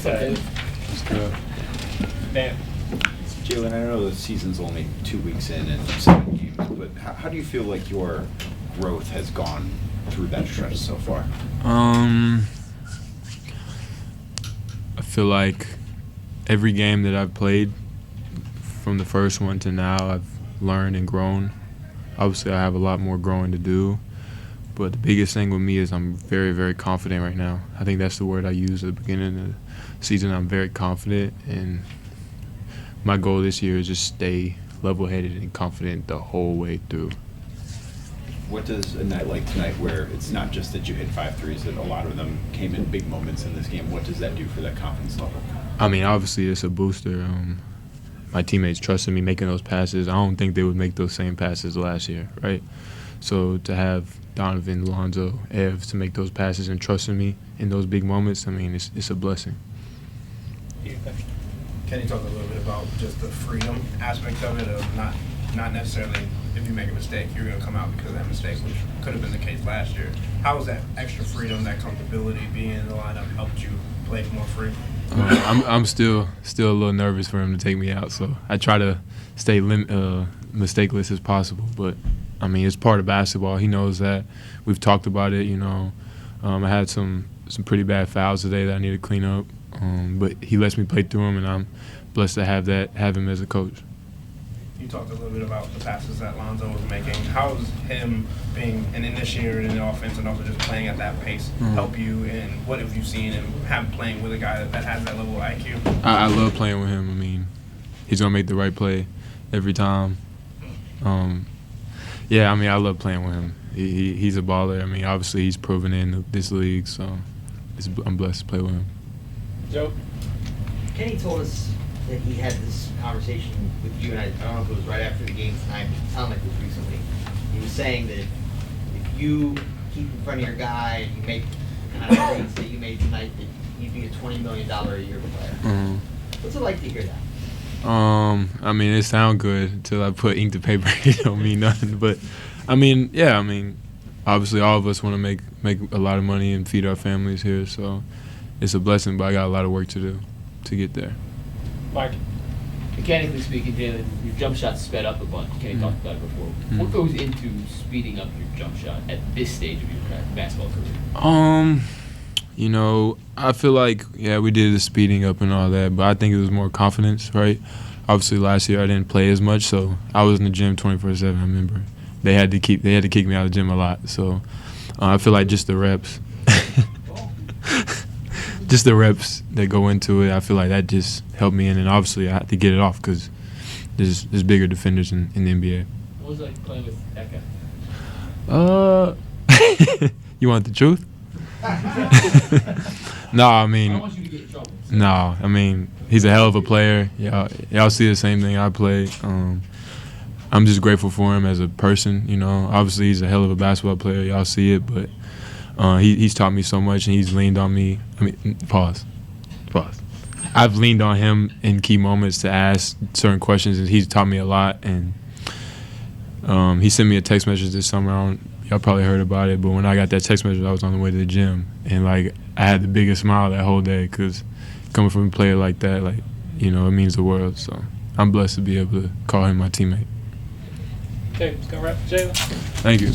Okay. That's good. Man. Jaylon, I know the season's only 2 weeks in and 7 games, but how do you feel like your growth has gone through that stretch so far? I feel like every game that I've played, from the first one to now, I've learned and grown. Obviously, I have a lot more growing to do, but the biggest thing with me is I'm very, very confident right now. I think that's the word I used at the beginning of the season. I'm very confident, and my goal this year is just stay level-headed and confident the whole way through. What does a night like tonight, where it's not just that you hit 5 threes, that a lot of them came in big moments in this game, what does that do for that confidence level? I mean, obviously, it's a booster. My teammates trusted me making those passes. I don't think they would make those same passes last year, right? So to have Donovan, Lonzo, Ev to make those passes and trusting me in those big moments, I mean, it's a blessing. Can you talk a little bit about just the freedom aspect of it, of not necessarily if you make a mistake, you're going to come out because of that mistake, which could have been the case last year. How has that extra freedom, that comfortability being in the lineup helped you play more free? I'm still a little nervous for him to take me out, so I try to stay mistakeless as possible. But I mean, it's part of basketball. He knows that. We've talked about it. You know, I had some pretty bad fouls today that I need to clean up, but he lets me play through them, and I'm blessed to have him as a coach. You talked a little bit about the passes that Lonzo was making. How does him being an initiator in the offense and also just playing at that pace help you? And what have you seen him playing with a guy that has that level of IQ? I love playing with him. I mean, he's going to make the right play every time. Yeah, I mean, I love playing with him. He's a baller. I mean, obviously he's proven in this league, so I'm blessed to play with him. Joe? Kenny told us that he had this conversation with you, and I don't know if it was right after the game tonight, but it sounded like it was recently. He was saying that if you keep in front of your guy and you make the kind of plays that you made tonight, that you'd be a $20 million a year player. Mm-hmm. What's it like to hear that? I mean, it sounds good until I put ink to paper. It don't mean nothing. But, I mean, yeah, I mean, obviously all of us want to make a lot of money and feed our families here, so it's a blessing, but I got a lot of work to do to get there. Mark? Mechanically speaking, Jaylon, your jump shot sped up a bunch. Kenny talked about it before. What goes into speeding up your jump shot at this stage of your basketball career? You know, I feel like, yeah, we did the speeding up and all that, but I think it was more confidence, right? Obviously, last year I didn't play as much, so I was in the gym 24/7. I remember they had to kick me out of the gym a lot. So I feel like just the reps, just the reps that go into it, I feel like that just helped me. And obviously I had to get it off because there's bigger defenders in the NBA. What was it like playing with that guy? You want the truth? No, I mean, I don't want you to get in trouble. So. no, I mean, he's a hell of a player. Y'all see the same thing I play. I'm just grateful for him as a person. You know, obviously he's a hell of a basketball player. Y'all see it, but he's taught me so much, and he's leaned on me. I mean, pause. I've leaned on him in key moments to ask certain questions, and he's taught me a lot. And he sent me a text message this summer. Y'all probably heard about it, but when I got that text message, I was on the way to the gym, and like I had the biggest smile that whole day because coming from a player like that, like, you know, it means the world. So I'm blessed to be able to call him my teammate. Okay, just gonna wrap. Jaylon? Thank you.